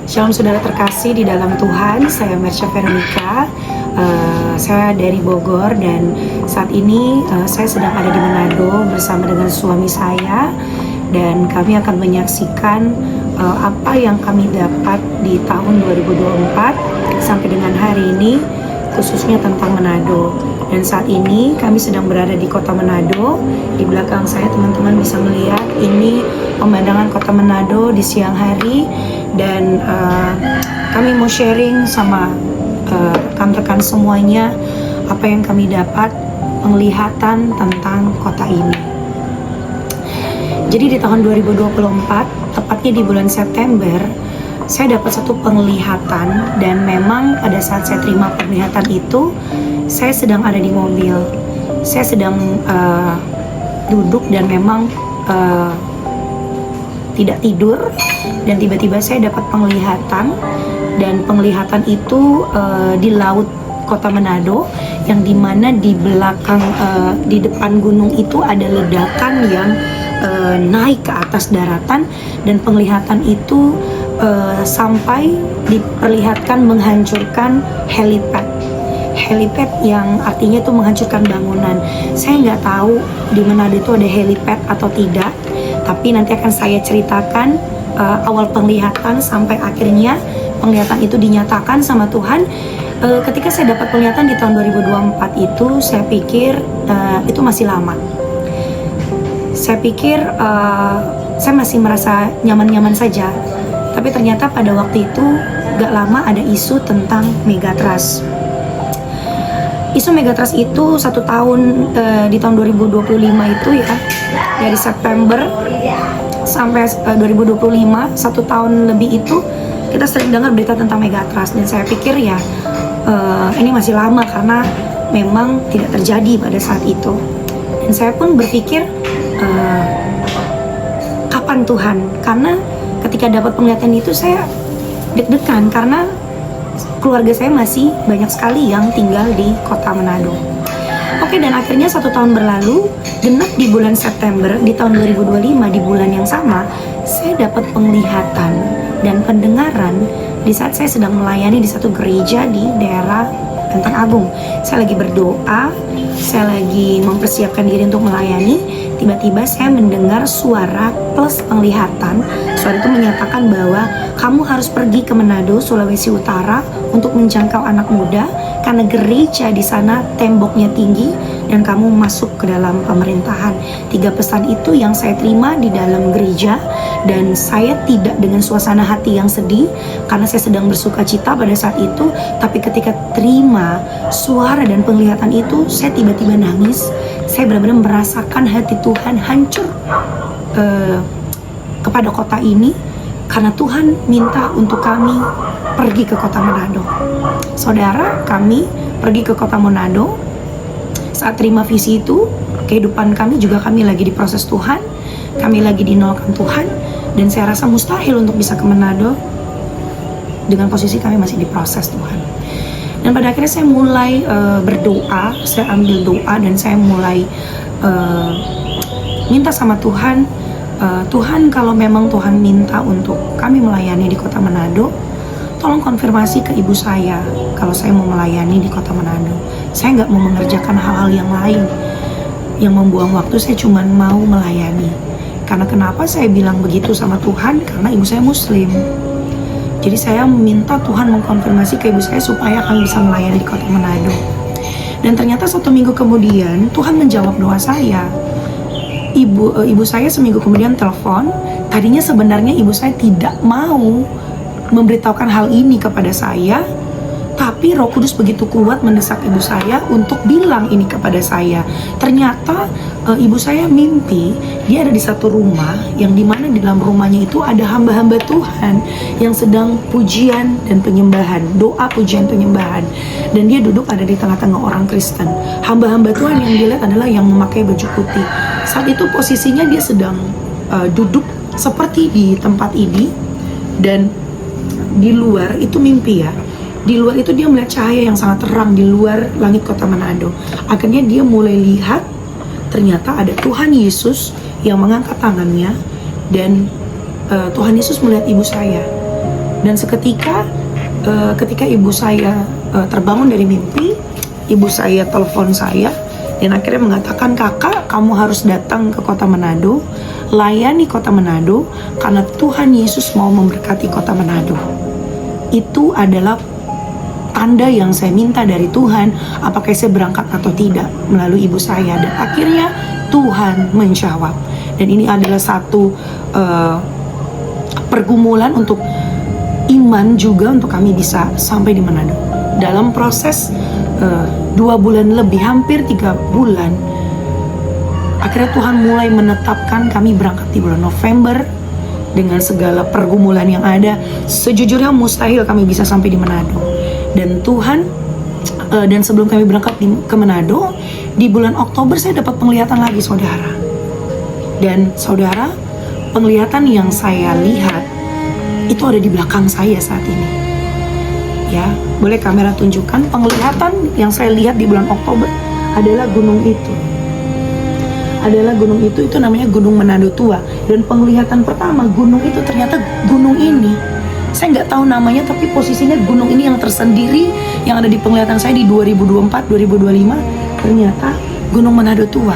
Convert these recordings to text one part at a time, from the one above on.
Shalom saudara terkasih di dalam Tuhan, saya Mersha Veronica, saya dari Bogor dan saat ini saya sedang ada di Manado bersama dengan suami saya dan kami akan menyaksikan apa yang kami dapat di tahun 2024 sampai dengan hari ini, khususnya tentang Manado. Dan saat ini kami sedang berada di kota Manado. Di belakang saya teman-teman bisa melihat ini pemandangan kota Manado di siang hari. Dan kami mau sharing sama rekan-rekan semuanya apa yang kami dapat penglihatan tentang kota ini. Jadi di tahun 2024, tepatnya di bulan September, saya dapat satu penglihatan. Dan memang pada saat saya terima penglihatan itu, saya sedang ada di mobil. Saya sedang duduk dan memang tidak tidur, dan tiba-tiba saya dapat penglihatan. Dan penglihatan itu di laut kota Manado, yang dimana di belakang di depan gunung itu ada ledakan yang naik ke atas daratan, dan penglihatan itu sampai diperlihatkan menghancurkan helipad yang artinya itu menghancurkan bangunan. Saya nggak tahu di Manado itu ada helipad atau tidak, tapi nanti akan saya ceritakan awal penglihatan sampai akhirnya penglihatan itu dinyatakan sama Tuhan. Ketika saya dapat penglihatan di tahun 2024 itu, saya pikir itu masih lama. Saya pikir saya masih merasa nyaman-nyaman saja, tapi ternyata pada waktu itu gak lama ada isu tentang Megatrust. Isu Megatrust itu 1 tahun di tahun 2025 itu ya, dari September sampai 2025, 1 tahun lebih itu kita sering dengar berita tentang Megatrust. Dan saya pikir ya ini masih lama karena memang tidak terjadi pada saat itu. Dan saya pun berpikir kapan Tuhan? Karena ketika dapat penglihatan itu saya deg-degan karena keluarga saya masih banyak sekali yang tinggal di kota Manado. Oke, dan akhirnya 1 tahun berlalu, genap di bulan September di tahun 2025, di bulan yang sama, saya dapat penglihatan dan pendengaran di saat saya sedang melayani di satu gereja di daerah Benteng Agung. Saya lagi berdoa, saya lagi mempersiapkan diri untuk melayani. Tiba-tiba saya mendengar suara plus penglihatan. Suara itu menyatakan bahwa kamu harus pergi ke Manado, Sulawesi Utara untuk menjangkau anak muda karena gereja di sana temboknya tinggi dan kamu masuk ke dalam pemerintahan. 3 pesan itu yang saya terima di dalam gereja, dan saya tidak dengan suasana hati yang sedih karena saya sedang bersuka cita pada saat itu. Tapi ketika terima suara dan penglihatan itu, saya tiba-tiba nangis. Saya benar-benar merasakan hati Tuhan hancur kepada kota ini karena Tuhan minta untuk kami pergi ke kota Manado. Saudara, kami pergi ke kota Manado. Saat terima visi itu, kehidupan kami juga kami lagi diproses Tuhan, kami lagi dinolkan Tuhan, dan saya rasa mustahil untuk bisa ke Manado dengan posisi kami masih diproses Tuhan. Dan pada akhirnya saya mulai berdoa, saya ambil doa dan saya mulai minta sama Tuhan, Tuhan kalau memang Tuhan minta untuk kami melayani di kota Manado, tolong konfirmasi ke ibu saya kalau saya mau melayani di kota Manado. Saya nggak mau mengerjakan hal-hal yang lain yang membuang waktu, saya cuma mau melayani. Karena kenapa saya bilang begitu sama Tuhan? Karena ibu saya Muslim. Jadi saya meminta Tuhan mengkonfirmasi ke ibu saya supaya kami bisa melayani di kota Manado. Dan ternyata 1 minggu kemudian Tuhan menjawab doa saya. Ibu saya seminggu kemudian telepon. Tadinya sebenarnya ibu saya tidak mau memberitahukan hal ini kepada saya, tapi Roh Kudus begitu kuat mendesak ibu saya untuk bilang ini kepada saya. Ternyata ibu saya mimpi dia ada di satu rumah yang dimana di dalam rumahnya itu ada hamba-hamba Tuhan yang sedang pujian dan penyembahan, doa pujian penyembahan, dan dia duduk ada di tengah-tengah orang Kristen. Hamba-hamba Tuhan yang dilihat adalah yang memakai baju putih. Saat itu posisinya dia sedang duduk seperti di tempat ini, dan di luar itu mimpi ya. Di luar itu dia melihat cahaya yang sangat terang di luar langit kota Manado. Akhirnya dia mulai lihat, ternyata ada Tuhan Yesus yang mengangkat tangannya, dan Tuhan Yesus melihat ibu saya. Dan seketika ketika ibu saya terbangun dari mimpi, ibu saya telepon saya dan akhirnya mengatakan, "Kakak, kamu harus datang ke kota Manado, layani kota Manado karena Tuhan Yesus mau memberkati kota Manado." Itu adalah tanda yang saya minta dari Tuhan, apakah saya berangkat atau tidak melalui ibu saya. Dan akhirnya Tuhan menjawab. Dan ini adalah satu pergumulan untuk iman juga untuk kami bisa sampai di Manado. Dalam proses 2 bulan lebih, hampir 3 bulan, akhirnya Tuhan mulai menetapkan kami berangkat di bulan November. Dengan segala pergumulan yang ada, sejujurnya mustahil kami bisa sampai di Manado. Dan Tuhan, dan sebelum kami berangkat ke Manado, di bulan Oktober saya dapat penglihatan lagi, saudara. Dan saudara, penglihatan yang saya lihat itu ada di belakang saya saat ini. Ya, boleh kamera tunjukkan penglihatan yang saya lihat di bulan Oktober adalah gunung itu. Itu namanya Gunung Manado Tua. Dan penglihatan pertama gunung itu ternyata gunung ini. Saya nggak tahu namanya, tapi posisinya gunung ini yang tersendiri yang ada di penglihatan saya di 2024-2025 ternyata Gunung Manado Tua.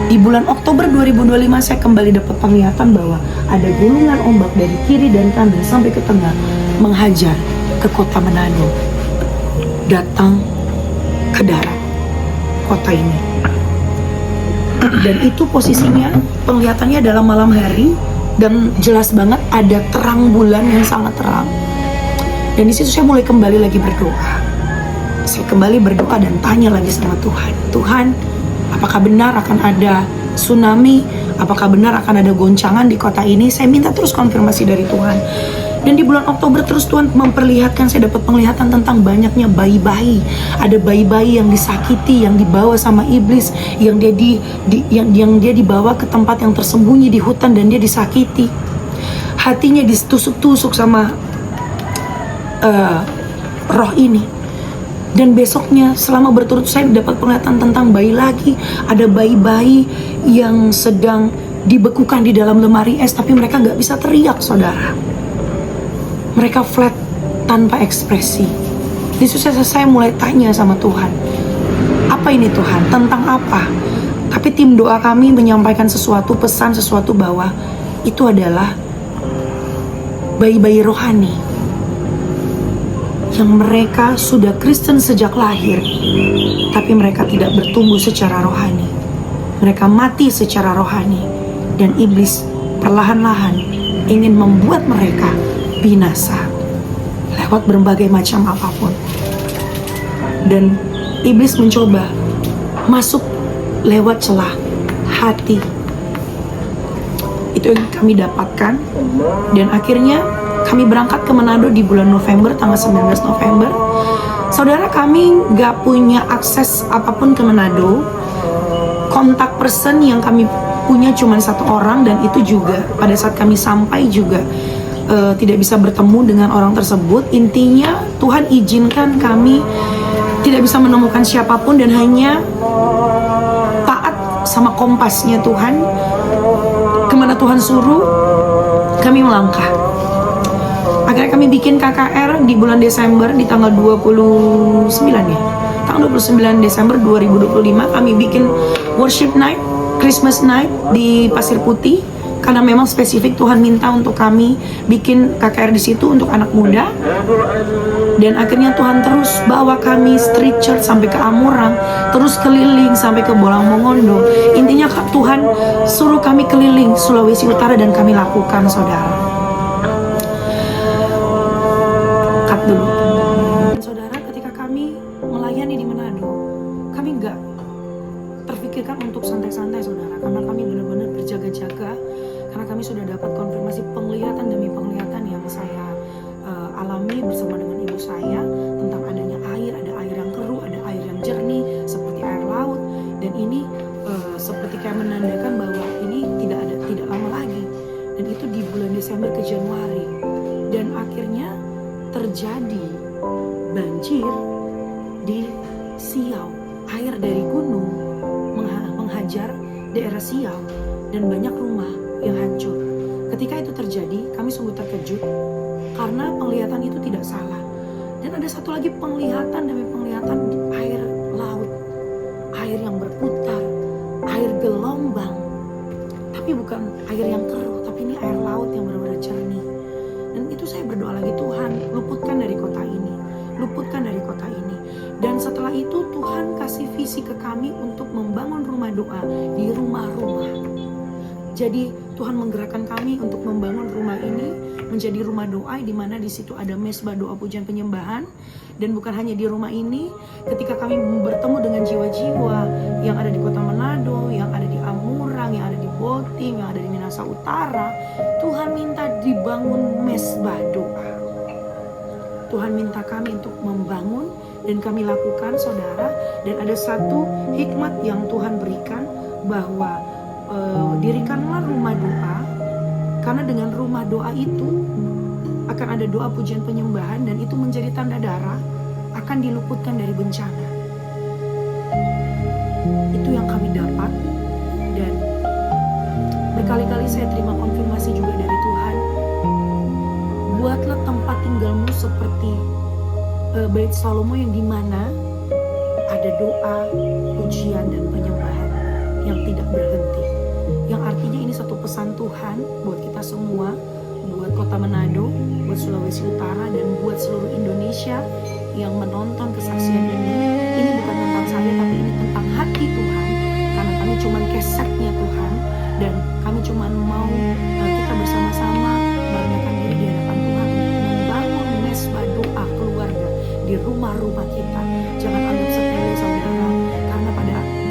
Di bulan Oktober 2025 saya kembali dapat penglihatan bahwa ada gulungan ombak dari kiri dan kanan sampai ke tengah menghajar ke kota Manado, datang ke darat kota ini. Dan itu posisinya penglihatannya adalah malam hari dan jelas banget ada terang bulan yang sangat terang. Dan di situ saya mulai kembali lagi berdoa. Saya kembali berdoa dan tanya lagi sama Tuhan. Tuhan, apakah benar akan ada tsunami? Apakah benar akan ada goncangan di kota ini? Saya minta terus konfirmasi dari Tuhan. Dan di bulan Oktober terus Tuhan memperlihatkan, saya dapat penglihatan tentang banyaknya bayi-bayi. Ada bayi-bayi yang disakiti, yang dibawa sama iblis, yang dia dibawa ke tempat yang tersembunyi di hutan dan dia disakiti. Hatinya ditusuk-tusuk sama roh ini. Dan besoknya selama berturut saya dapat penglihatan tentang bayi lagi. Ada bayi-bayi yang sedang dibekukan di dalam lemari es, tapi mereka gak bisa teriak, saudara. Mereka flat, tanpa ekspresi. Di situ saya mulai tanya sama Tuhan, apa ini Tuhan? Tentang apa? Tapi tim doa kami menyampaikan sesuatu, pesan sesuatu bahwa itu adalah bayi-bayi rohani yang mereka sudah Kristen sejak lahir, tapi mereka tidak bertumbuh secara rohani. Mereka mati secara rohani, dan iblis perlahan-lahan ingin membuat mereka binasa lewat berbagai macam apapun. Dan iblis mencoba masuk lewat celah hati. Itu yang kami dapatkan. Dan akhirnya kami berangkat ke Manado di bulan November, tanggal 19 November. Saudara, kami gak punya akses apapun ke Manado. Kontak person yang kami punya cuma 1 orang, dan itu juga pada saat kami sampai juga tidak bisa bertemu dengan orang tersebut. Intinya Tuhan izinkan kami tidak bisa menemukan siapapun dan hanya taat sama kompasnya Tuhan. Kemana Tuhan suruh, kami melangkah. Akhirnya kami bikin KKR di bulan Desember, di tanggal 29 ya. Tanggal 29 Desember 2025 kami bikin worship night, Christmas night di Pasir Putih. Karena memang spesifik Tuhan minta untuk kami bikin KKR di situ untuk anak muda. Dan akhirnya Tuhan terus bawa kami street church sampai ke Amurang, terus keliling sampai ke Bolang Mongondo. Intinya Tuhan suruh kami keliling Sulawesi Utara dan kami lakukan, saudara. Cut dulu. Saudara, ketika kami melayani di Manado, kami nggak terfikirkan untuk santai-santai, saudara, karena kami benar-benar berjaga-jaga. Karena kami sudah dapat konfirmasi penglihatan demi penglihatan yang saya alami bersama dengan ibu saya tentang adanya air, ada air yang keruh, ada air yang jernih seperti air laut, dan ini seperti kayak menandakan bahwa ini tidak lama lagi. Dan itu di bulan Desember ke Januari, dan akhirnya terjadi banjir di Siau. Air dari gunung menghajar daerah Siau dan banyak rumah yang hancur. Ketika itu terjadi, kami sungguh terkejut Karena penglihatan itu tidak salah. Dan ada satu lagi penglihatan demi penglihatan di air laut. Air yang berputar, air gelombang. Tapi bukan air yang keruh, tapi ini air laut yang benar-benar jernih. Dan itu saya berdoa lagi, Tuhan luputkan dari kota ini. Luputkan dari kota ini. Dan setelah itu Tuhan kasih visi ke kami untuk membangun rumah doa di rumah-rumah. Jadi Tuhan menggerakkan kami untuk membangun rumah ini menjadi rumah doa di mana di situ ada mesbah doa pujian penyembahan. Dan bukan hanya di rumah ini, ketika kami bertemu dengan jiwa-jiwa yang ada di kota Manado, yang ada di Amurang, yang ada di Botim, yang ada di Minahasa Utara, Tuhan minta dibangun mesbah doa. Tuhan minta kami untuk membangun dan kami lakukan, saudara. Dan ada satu hikmat yang Tuhan berikan bahwa dirikanlah rumah doa, karena dengan rumah doa itu akan ada doa pujian penyembahan dan itu menjadi tanda darah akan diluputkan dari bencana. Itu yang kami dapat. Dan berkali-kali saya terima konfirmasi juga dari Tuhan, buatlah tempat tinggalmu seperti Bait Salomo yang dimana ada doa, pujian dan penyembahan yang tidak berhenti. Yang artinya ini satu pesan Tuhan buat kita semua, buat kota Manado, buat Sulawesi Utara, dan buat seluruh Indonesia yang menonton kesaksian ini. Ini bukan tentang saya, tapi ini tentang hati Tuhan. Karena kami cuma kesetnya Tuhan, dan kami cuma mau kita bersama-sama merendahkan diri di hadapan Tuhan, membangun mesbah doa keluarga di rumah-rumah kita. Jangan anggap sepele, saudara,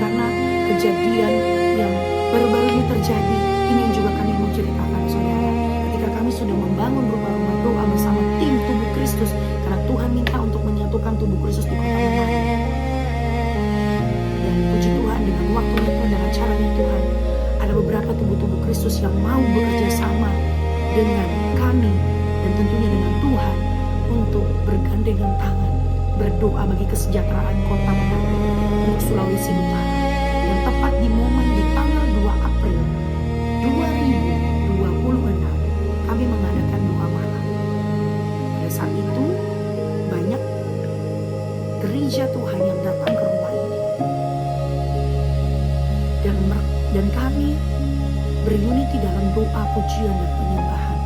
karena kejadian yang baru-baru ini terjadi, ini yang juga kami mau ceritakan, saudara. Ketika kami sudah membangun rumah-rumah doa bersama tim tubuh Kristus, karena Tuhan minta untuk menyatukan tubuh Kristus di kota Manado. Dan puji Tuhan, dengan waktunya Tuhan, dengan caranya Tuhan, ada beberapa tubuh-tubuh Kristus yang mau bekerja sama dengan kami dan tentunya dengan Tuhan untuk bergandengan tangan berdoa bagi kesejahteraan kota Manado untuk Sulawesi Utara. Dan tepat di momen di tanggal 2 April 2026 kami mengadakan doa malam. Pada saat itu banyak gereja Tuhan yang datang ke rumah ini. Dan kami berunity dalam doa, pujian dan penyembahan.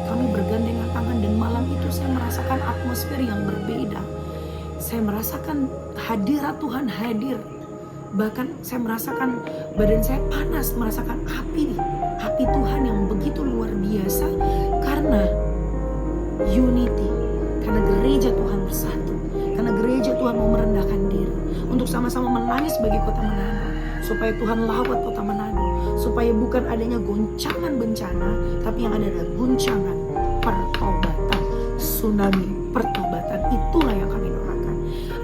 Kami bergandengan tangan dan malam itu saya merasakan atmosfer yang berbeda. Saya merasakan hadirat Tuhan hadir. Bahkan saya merasakan badan saya panas, merasakan api Tuhan yang begitu luar biasa. Karena unity, karena gereja Tuhan bersatu, karena gereja Tuhan mau merendahkan diri untuk sama-sama menangis bagi kota Manado, supaya Tuhan lawat kota Manado, supaya bukan adanya goncangan bencana, tapi yang ada adalah guncangan pertobatan, tsunami pertobatan. Itulah yang kami doakan.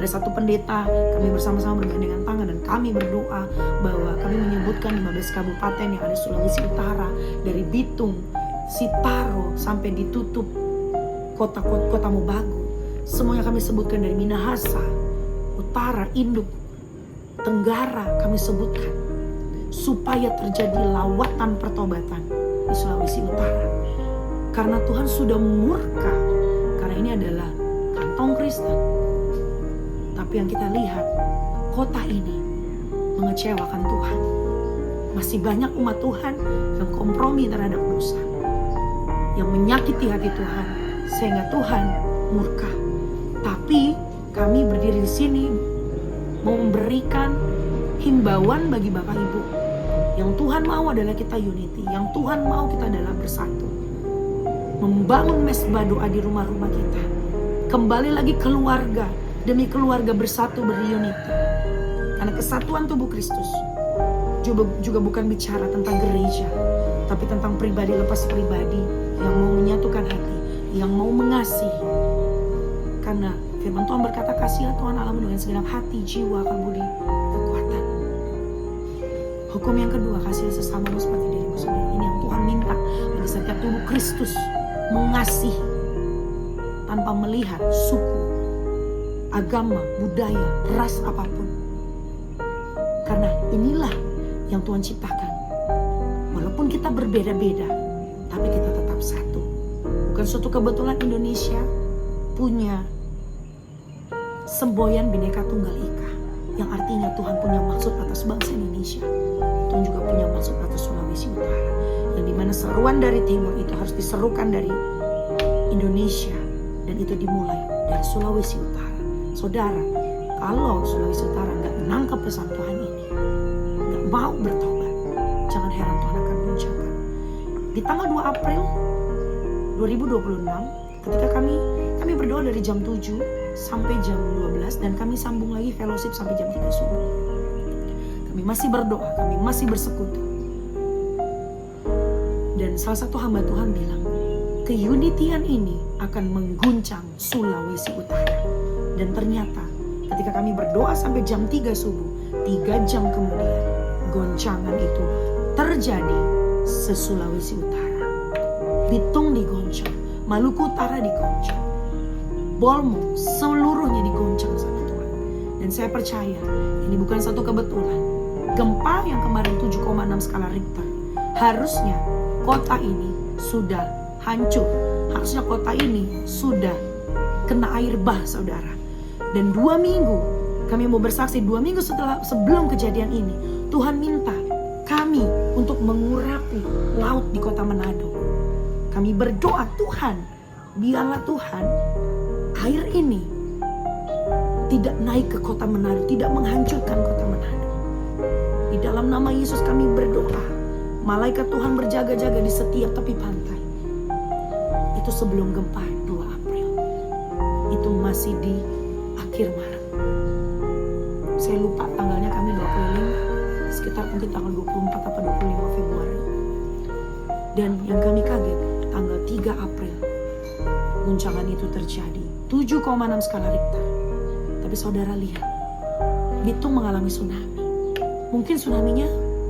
Ada satu pendeta, kami bersama-sama bergandengan tangan dan kami berdoa bahwa kami menyebutkan 15 kabupaten yang ada di Sulawesi Utara, dari Bitung, Sitaro sampai ditutup kota Mobagu. Semuanya kami sebutkan, dari Minahasa Utara, Induk, Tenggara kami sebutkan, supaya terjadi lawatan pertobatan di Sulawesi Utara. Karena Tuhan sudah murka, karena ini adalah kantong Kristen. Tapi yang kita lihat, kota ini mengecewakan Tuhan. Masih banyak umat Tuhan yang kompromi terhadap dosa, yang menyakiti hati Tuhan, sehingga Tuhan murka. Tapi kami berdiri di sini mau memberikan himbauan bagi Bapak Ibu. Yang Tuhan mau adalah kita unity, yang Tuhan mau kita adalah bersatu, membangun mesbah doa di rumah-rumah kita. Kembali lagi keluarga demi keluarga bersatu, berunity. Karena kesatuan tubuh Kristus juga bukan bicara tentang gereja, tapi tentang pribadi lepas pribadi yang mau menyatukan hati, yang mau mengasihi. Karena firman Tuhan berkata, kasihilah Tuhan Allahmu dengan segenap hati, jiwa, akal budi, kekuatan. Hukum yang kedua, kasihilah sesamamu seperti dirimu sendiri. Ini yang Tuhan minta bagi setiap tubuh Kristus, mengasihi tanpa melihat suku, agama, budaya, ras apapun. Karena inilah yang Tuhan ciptakan. Walaupun kita berbeda-beda, tapi kita tetap satu. Bukan bukan suatu kebetulan Indonesia punya semboyan Bhinneka Tunggal Ika, yang artinya Tuhan punya maksud atas bangsa Indonesia. Tuhan juga punya maksud atas Sulawesi Utara, yang dimana seruan dari timur itu harus diserukan dari Indonesia, dan itu dimulai dari Sulawesi Utara. Saudara, kalau Sulawesi Utara nggak menangkap pesan Tuhan ini, nggak mau bertobat, jangan heran Tuhan akan guncangkan. Di tanggal 2 April 2026, ketika kami berdoa dari jam 7 sampai jam 12, dan kami sambung lagi fellowship sampai jam 3 subuh. Kami masih berdoa, kami masih bersekutu. Dan salah satu hamba Tuhan bilang, keunitian ini akan mengguncang Sulawesi Utara. Dan ternyata ketika kami berdoa sampai jam 3 subuh, 3 jam kemudian goncangan itu terjadi se-Sulawesi Utara. Bitung digoncang, Maluku Utara digoncang, Bolmo seluruhnya digoncang sama Tuhan. Dan saya percaya ini bukan satu kebetulan. Gempa yang kemarin 7,6 skala Richter, harusnya kota ini sudah hancur. Harusnya kota ini sudah kena air bah, saudara. Dan 2 minggu kami mau bersaksi, 2 minggu sebelum kejadian ini, Tuhan minta kami untuk mengurapi laut di kota Manado. Kami berdoa, Tuhan, biarlah Tuhan air ini tidak naik ke kota Manado, tidak menghancurkan kota Manado. Di dalam nama Yesus kami berdoa, malaikat Tuhan berjaga-jaga di setiap tepi pantai. Itu sebelum gempa 2 April. Itu masih di akhir Maret. Saya lupa tanggalnya, kami bawa keliling sekitar mungkin tanggal 24 atau 25 Februari. Dan yang kami kaget, tanggal 3 April guncangan itu terjadi, 7,6 skala Richter. Tapi saudara lihat, Bitung mengalami tsunami. Mungkin tsunami-nya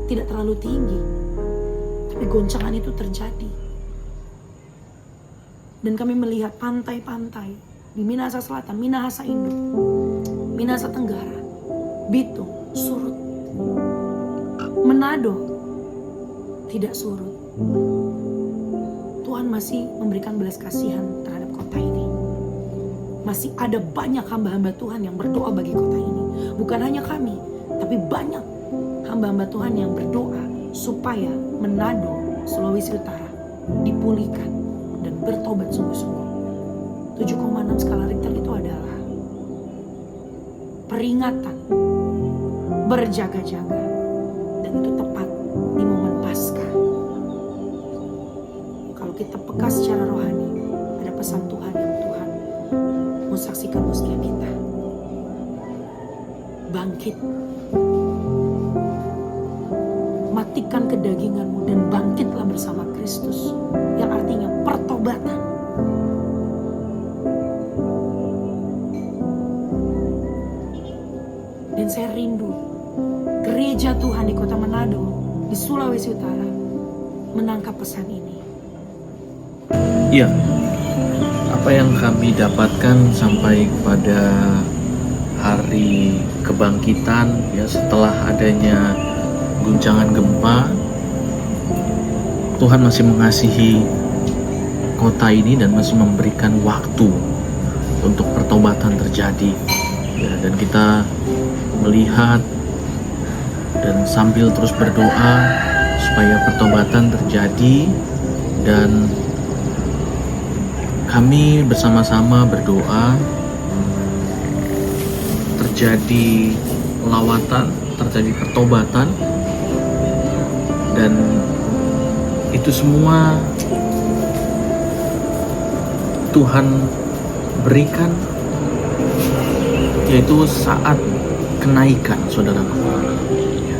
tidak terlalu tinggi, tapi goncangan itu terjadi. Dan kami melihat pantai-pantai di Minahasa Selatan, Minahasa Induk, Minahasa Tenggara, Bitung surut. Manado tidak surut. Tuhan masih memberikan belas kasihan terhadap kota ini. Masih ada banyak hamba-hamba Tuhan yang berdoa bagi kota ini. Bukan hanya kami, tapi banyak hamba-hamba Tuhan yang berdoa supaya Manado, Sulawesi Utara dipulihkan dan bertobat sungguh-sungguh. 7,6 skala Richter itu adalah peringatan berjaga-jaga, dan itu tepat di momen Paskah. Kalau kita peka secara rohani, ada pesan Tuhan yang Tuhan mau saksikan usia kita. Bangkit, matikan kedaginganmu dan bangkitlah bersama Kristus, yang artinya pertobatan. Dan saya rindu gereja Tuhan di kota Manado, di Sulawesi Utara, menangkap pesan ini. Iya, apa yang kami dapatkan sampai pada hari kebangkitan, ya, setelah adanya guncangan gempa, Tuhan masih mengasihi kota ini dan masih memberikan waktu untuk pertobatan terjadi, ya, dan kita melihat dan sambil terus berdoa supaya pertobatan terjadi. Dan kami bersama-sama berdoa terjadi lawatan, terjadi pertobatan, dan itu semua Tuhan berikan, yaitu saat kenaikan, saudaraku. Ya.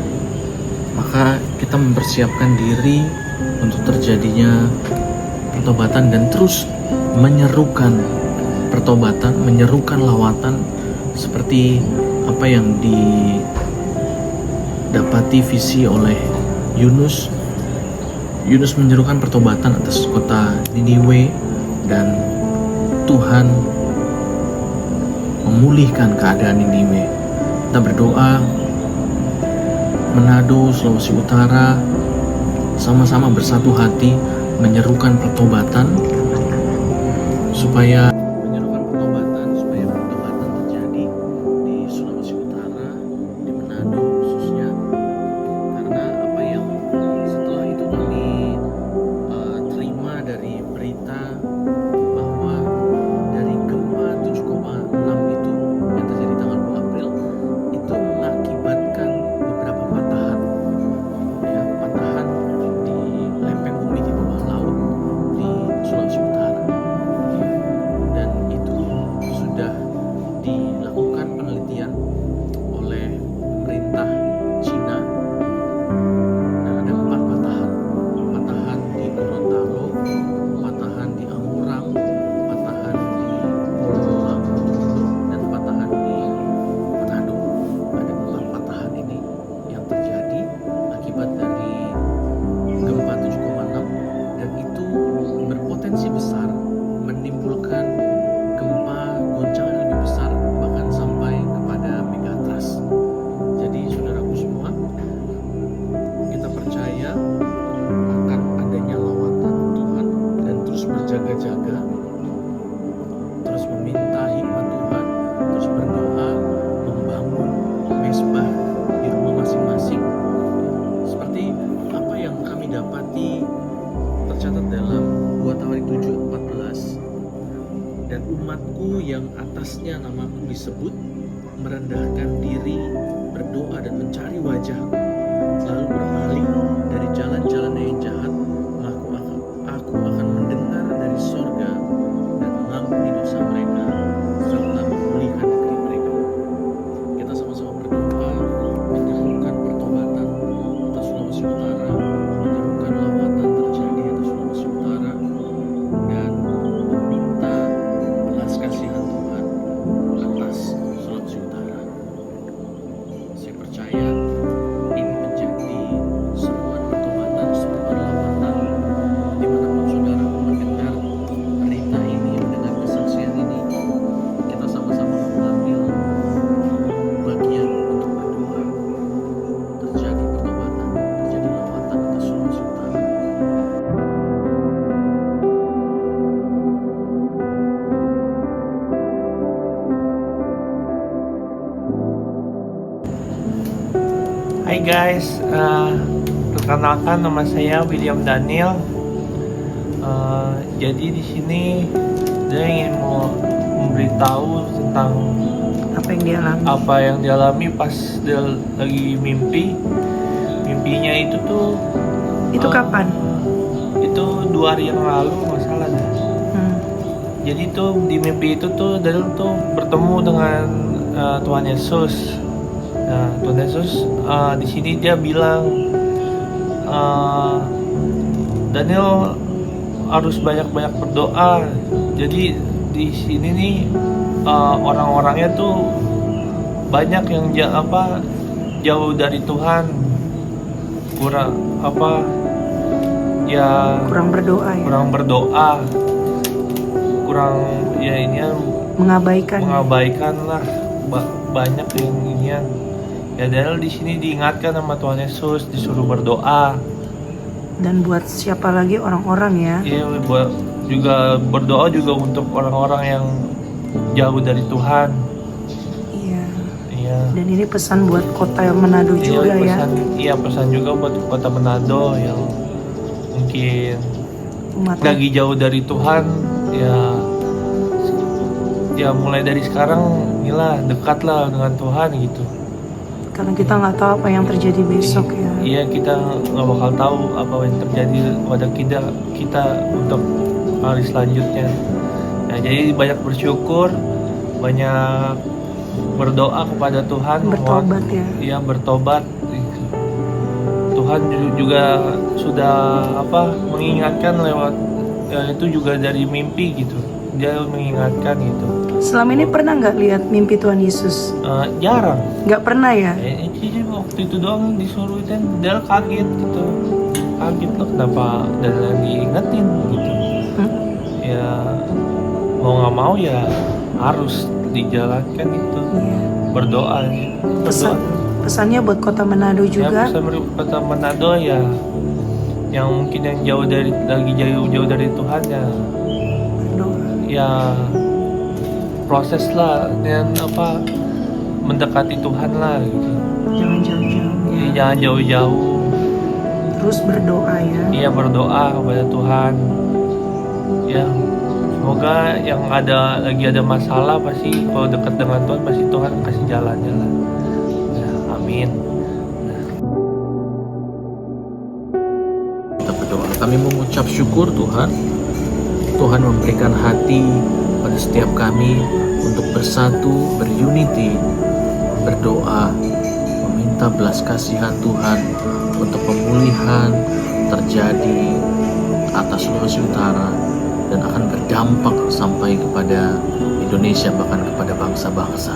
Maka kita mempersiapkan diri untuk terjadinya pertobatan dan terus menyerukan pertobatan, menyerukan lawatan seperti apa yang didapati visi oleh Yunus. Yunus menyerukan pertobatan atas kota Niniwe, dan Tuhan memulihkan keadaan Niniwe. Kita berdoa, Manado, Sulawesi Utara sama-sama bersatu hati menyerukan pertobatan, supaya menyerukan pertobatan, supaya pertobatan terjadi di Sulawesi Utara, di Manado khususnya. Karena apa yang setelah itu kami terima dari berita bahwa dari gempa 7,6 itu yang terjadi tanggal 2 April itu mengakibatkan beberapa patahan, ya, patahan di lempeng bumi di bawah laut di Sulawesi Utara. Dan itu sudah dilakukan penelitian oleh pemerintah Cina, dan ada 4 patahan. Patahan di Gorontalo, patahan di Amurang, patahan di Pulau dan patahan di Manado. Ada 4 patahan ini yang terjadi akibat dari gempa 7,6, dan itu berpotensi besar menimbulkan gempa goncangan yang lebih besar, bahkan sampai kepada megatrust. Jadi saudaraku semua, kita percaya akan adanya lawatan Tuhan dan terus berjaga-jaga, terus meminta hikmat Tuhan, terus berdoa, membangun mezbah di rumah masing-masing. Seperti apa yang kami dapati tercatat dalam 2 Tawarik 7:14, dan umatku yang atasnya namaku disebut merendahkan diri, berdoa dan mencari wajahku, lalu berpaling dari jalan-jalan yang jahat, maka aku akan mendengar dari sorga dan mengampuni dosa mereka serta memulihkan negeri mereka. Kita sama-sama berdoa, menyerukan pertobatan atas Sulawesi Utara, menyerukan lawatan terjadi atas Sulawesi Utara, dan meminta belas kasihan Tuhan atas Sulawesi Utara. Saya percaya ini menjadi seruan pertobatan, seruan lawatan, dimanapun saudara mendengar berita ini, mendengar kesaksian ini, kita sama-sama mengambil bagian untuk berdoa. Terjadi pertobatan, terjadi lawatan atas Sulawesi Utara. Hai guys, perkenalkan nama saya William Daniel. Jadi di sini dia ingin mau memberitahu tentang Apa yang dialami? apa yang dialami pas dia lagi mimpi. Mimpinya itu tuh Itu kapan? Itu 2 hari yang lalu nggak salah dah. Jadi tuh di mimpi itu tuh Daniel tuh bertemu dengan Tuhan Yesus. Nah, Tuhan Yesus di sini dia bilang Daniel harus banyak-banyak berdoa. Jadi di sini nih orang-orangnya tuh banyak yang jauh dari Tuhan, kurang Kurang berdoa ya? kurang berdoa, kurang ya ini mengabaikan lah banyak yang inian. Ya Daniel di sini diingatkan sama Tuhan Yesus, disuruh berdoa. Dan buat siapa lagi orang-orang ya? Iya, juga berdoa juga untuk orang-orang yang jauh dari Tuhan. Iya. Iya. Dan ini pesan buat kota Manado juga ya? Pesan juga buat kota Manado yang mungkin Umatnya. lagi jauh dari Tuhan. Ya mulai dari sekarang inilah dekatlah dengan Tuhan gitu. Karena kita nggak tahu apa yang terjadi besok ya. Iya, kita nggak bakal tahu apa yang terjadi pada kita untuk hari selanjutnya. Nah, jadi banyak bersyukur, banyak berdoa kepada Tuhan. Bertobat ya. Iya, bertobat. Tuhan juga sudah mengingatkan lewat itu juga dari mimpi gitu. Dia mengingatkan gitu. Selama ini pernah nggak lihat mimpi Tuhan Yesus? Jarang. Nggak pernah ya? Jadi waktu itu doang disuruh dan dia kaget gitu. Kaget loh kenapa dan diingetin gitu. Ya mau nggak mau ya harus dijalankan itu. Iya. Berdoa. Pesannya buat kota Manado juga. Ya, pesan kota Manado ya yang mungkin yang jauh dari Tuhan ya. Berdoa. ya proses lah dan apa mendekati Tuhan lah gitu. Jangan jauh-jauh Jadi ya. jangan jauh-jauh. Terus berdoa ya. Iya, berdoa kepada Tuhan. Ya, semoga yang lagi ada masalah pasti kalau dekat dengan Tuhan pasti Tuhan kasih jalannya lah. Ya, amin. Kita berdoa. Kami mengucap syukur Tuhan. Tuhan memberikan hati pada setiap kami untuk bersatu, berunity, berdoa, meminta belas kasihan Tuhan untuk pemulihan terjadi atas Sulawesi Utara dan akan berdampak sampai kepada Indonesia, bahkan kepada bangsa-bangsa.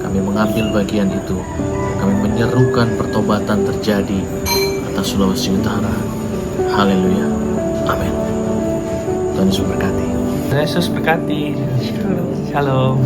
Kami mengambil bagian itu. Kami menyerukan pertobatan terjadi atas Sulawesi Utara. Haleluya. Amin. Tuhan Yesus berkati. Tuhan Yesus berkati. Shalom.